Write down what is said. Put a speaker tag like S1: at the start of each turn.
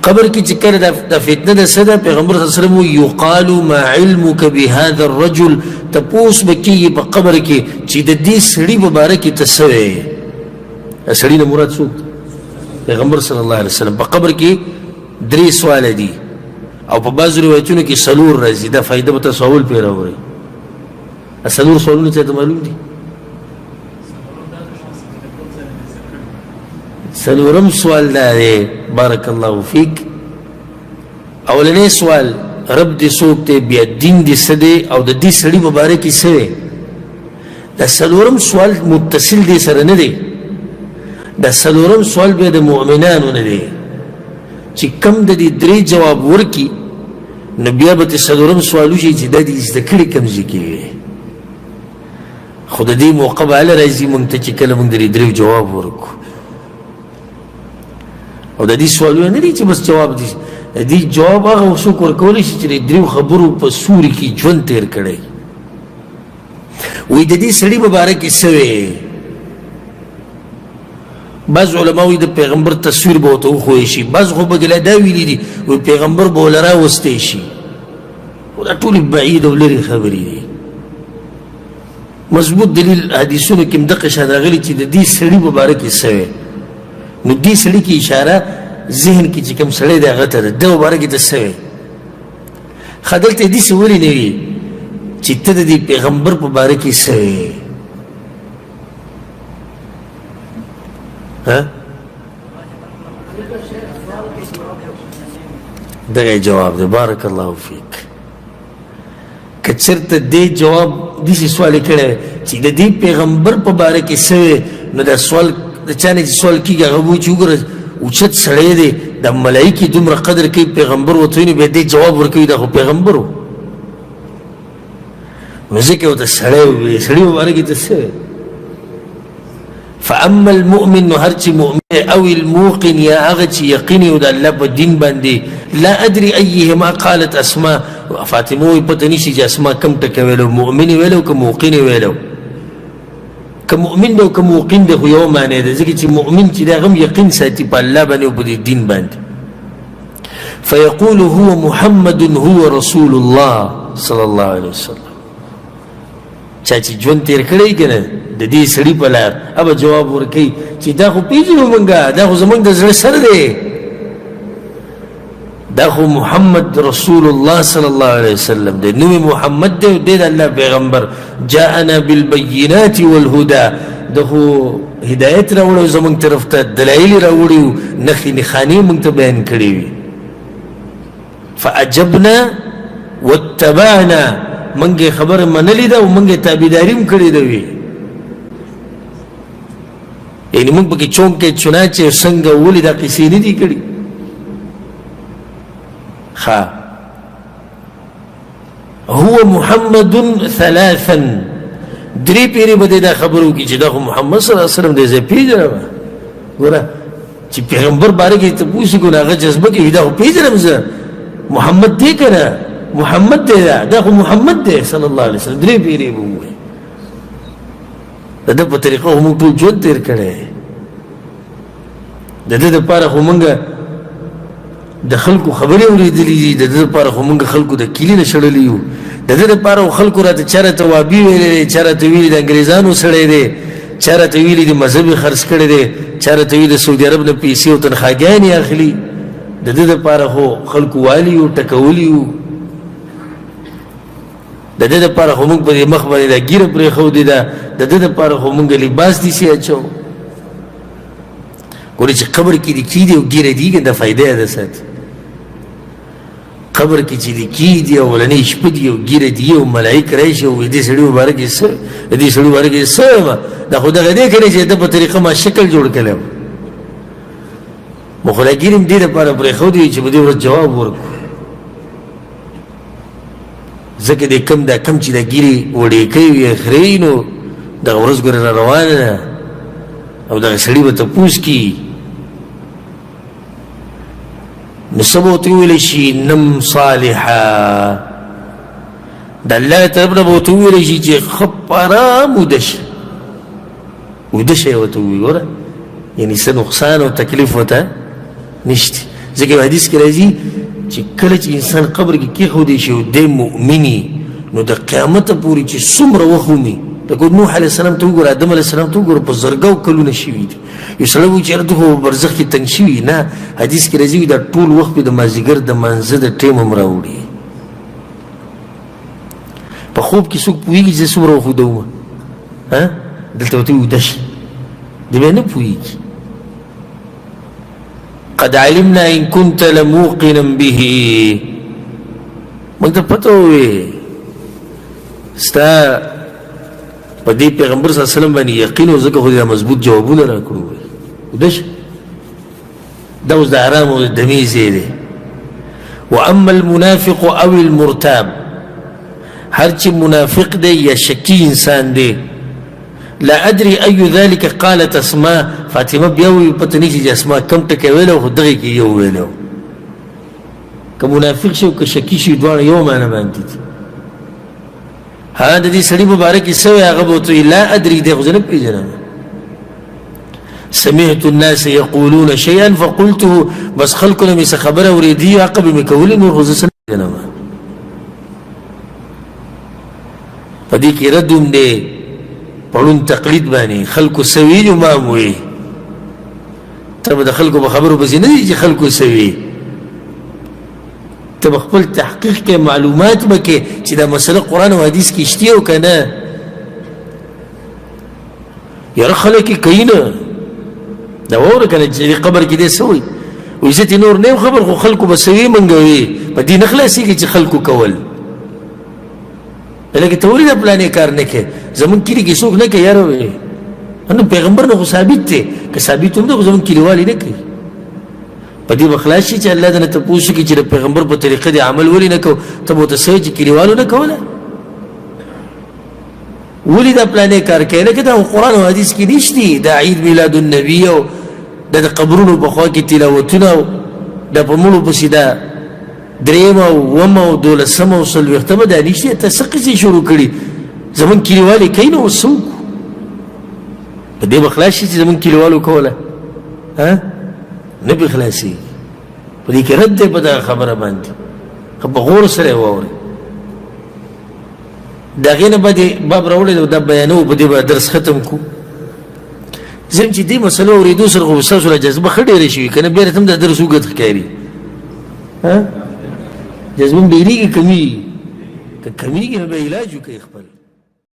S1: قبر کی چکر دا فتنه دا صدا پیغمبر صلی اللہ علیہ وسلم یقال ما علمك بهذا الرجل تپوس بکی پا قبر کی چی دا دی سڑی مبارکی تسوے سڑی نمورات سوک پیغمبر صلی اللہ علیہ وسلم پا قبر کی 3 سوال دی او پا بعض روایتونو کی سلور رازی دا فائدہ بتا سوال پیرا ہو رہی سلور سوالونو چاہتا معلوم دی سلورم سوال دا دے بارک اللہ فیک اولنے سوال رب دی سوک تے بیا دین دی سدے او دا دی سڑی مبارکی سوے دا سلورم سوال متصل دی سر ندے دا سلورم سوال بیا دا مؤمنانو ندے چی کم دا دی 3 جواب ورکی نبیابت سلورم سوالو چی دا دی ازدکڑی کمزی کی خود دی موقع بالا رازی منگتا چی کل منگ دا دی 3 جواب ورکو او دا دی سوالو ندی چی بس جواب دی دی جواب آغا وسوک ورکولی شی چی دریو خبرو پا سوری کی جون تیر کردی وی دا دی سڑی مبارکی سوے بعض علماوی دا پیغمبر تصویر باوتا خویشی بعض خوب بگلا داویلی دی وی پیغمبر بولرا وستیشی و دا طول بعید و لری خبری دی مضبوط دلیل حدیثونو کم دقش هداغلی چی دا دی سڑی مبارکی سوے نو دی سڑی کی اشارہ ذہن کی چکم سڑی دا غطا دا دا مبارکی تا سوے خدلتا دی سولی نوی چی تا دی پیغمبر مبارکی سوے دغه جواب دی بارک الله فیک کچرته دی جواب دیسی سوال کړه چې د دې پیغمبر په باره کې څه نو دا سوال د چانه سوال کیږي هغه چې وګوره اوچت سړی دی د ملایکی دومره قدر کوي پیغمبر وته نو به دې جواب ورکوي دا خو پیغمبر و نو ځکه وته سړی مبارک ته څه فأما المؤمن هرچي مؤمن أو الموقن يا أغتي يقيني ودا اللب الدين باندي لا أدري أيهما قالت أسماء فاتموي بطنيشي جا أسماء كم تكويلو مؤمن ويلو كموقن ويلو كمؤمن دو كموقن دو يوما نيدا زكي مؤمن دا غم يقين ساتي بالله باني وبدي الدين باندي فيقول هو محمد هو رسول الله صلى الله عليه وسلم چاچی جون تیر کړی کنه د دې سړی په لار اب جواب ورکړي چې دا خو پیژنو مونږه دا خو زمونږ د زړه سره دی دا خو محمد رسول الله صلی الله علیه وسلم دی نو محمد دی د الله پیغمبر جاءنا بالبينات والهدى دا خو هدایت راوړو زمونږ طرف ته دلایل راوړو نخي نخانی مونږ ته بیان کړی وي فاجبنا واتبعنا منگے خبر منلی دا و منگے تابیداریم کردی دوی یعنی منگ پکی چونکے چنانچے سنگا ولی دا قصی ندی کردی خواه هو محمد 3 دری پیری بدے دا خبرو کی چی دا خو محمد صلی اللہ علیہ وسلم دے زی پیجرم گورا چی پیغمبر بارے کی تپوسی کن آغا جذبہ کی دا خو پیجرم زی محمد دے کنا محمد دے دا خو محمد دے صلی اللہ علیہ وسلم دری پیری بوئے دا پا طریقہ ہمو طول جون تیر کرے دا پارا خو منگا دا خلقو خبری اولی دلی دا پارا خو منگا خلقو دا کلی نشڑلیو دا پارا خلقو را تا چارا توابی ویلے دے چارا تویلی دا انگریزانو سڑے دے چارا تویلی دا مذہبی خرس کردے دے چارا تویلی دا سعودی عرب نا پیسی و تنخواگانی آخلی دا پارا خو خلقو والیو ٹکولیو دا دا پارا خو منگ پا دی مخبانی دا گیر پری خو دی دا دا پارا خو منگ لباس دی سی اچھو گوری چی قبر کی دی کی دی و گیر دی گن دا فائدہ دا سات قبر کی چی دی کی دی و ولنی شپ دی و گیر دی و ملائک رائش و دی سڑی مبارکی سر دی سڑی مبارکی سر دا خود غدے کرنے چی دا پا طریقہ ما شکل جوڑ کلیم مخلا گیرم دی دا پارا پری خو دی چی با دی ورد جواب ورکو زکه دې کم دا کم چې دا ګیري وړې کوي اخري نو دغه ورځ ګوره را روانه ده او دغه سړي به تپوس کي نو سبا ورته وویلی شي نم صالحا د الله طرف نه به ورته وویلی شي چې ښه په ارام ویده شه ویده شه یې ورته ووایي ګوره یعنې څه نقصان او تکلیف ورته نشته ځکه حدیث کې راځي چې کله چې انسان قبر کې کېښودی شي او دی مؤمني نو د قیامته پورې چې څومره وخت ومي لکه نوح علیه السلام ته وګوره آدم علیه السلام ته وګوره په زرګاو کلونه شوي دي یو سړی وایي چې یاره ته خو برزخ کې تنګ شوي نه حدیث کې راځي دا ټول وخت به د مازدیګر د مانځه د ټیم هم راوړي په خوب کې څوک پوهېږي چې څومره وخت وده ومه دلته ورته ویده شي دی بیا نه پوهېږي قد علمنا ان كنت لموقنا به موږ ته پته ووې ستا په دې پیغمبر صلی الله علیه وسلم باندې یقین و ځکه خو دې مضبوط جوابونه راکړو وده شه دا اوس د حرام او د دمې ځای دی واما المنافق او المرتاب هر چې منافق دی یا شکی انسان دی لا ادري اي ذلك قالت اسماء فاطمه بیا وی پته نه چې اسماء کم ټکی ویلو خو دغه کې یو ویلو که منافق شي او که شکی شي دواړه یو معنی باندې دي ها د دې سړي مبارک سوی هغه به ورته لا ادري دی خو زه نه پېژنم سمعت الناس يقولون شيئا فقلته بس خلکو نه مې څه خبره اورېدي عقب مې کولې نور خو زه څه نه پېژنم په دې کې رد هم دی پړون تقلید باندې خلکو سوي جو ما هم وي ته به د خلکو په خبرو پسې نه دي چې خلکو سوي ته به خپل تحقیق کې معلومات به کې چې دا مسله قرآن او حدیث کې شته او که نه یاره خلک یې کوي نه دا واوره که نه چې قبر کې دی څه وایي وایي زه ترې نور نه یم خبر خو خلکو به سوي منګوي په دې نه خلاصېږي چې خلکو کول لکه ته ولې دا پلانې کار نه کوې زمونږ کلي کې څوک نه کوي یاره وایي نو پیغمبر نه خو ثابت دی که ثابت هم دی خو زمونږ کلیوالي نه کوي په دې به خلاص شي چې الله دې نه تپوس وکړي چې د پیغمبر په طریقه دې عمل ولې نه کوو ته به ورته څه وایې چې کلیوالو نه کوله ولې دا پلانې کار کوي لکه دا قرآن او حدیث کې نشته دا عید میلاد النبي او دا د قبرونو په خوا کې تلاوتونه او دا په مړو پسې دا درېیمه او اوومه او دولسمه او څلوېښتمه دا نشته ته څه قصې شروع کړي زمونږ کلیوالې کوي نو اوس څه وکړو په دې به خلاص شي چې زمونږ کلیوالو کوله نه به خلاصېږي په دې کې رد دی په دغه خبره باندې خو په غور سره یې واورئ د هغې نه به دې باب راوړی دی دا بیانوو په دې به درس ختم کړو زم چې دې مسلو اورېدو سره خو ستاسو له جذبه ښه ډېره شوي که نه بیا راته هم دا درس اوږد ښکاري جذبه هم ډېرېږي کمېږي که کمېږي نو بیا علاج وکړئ خپل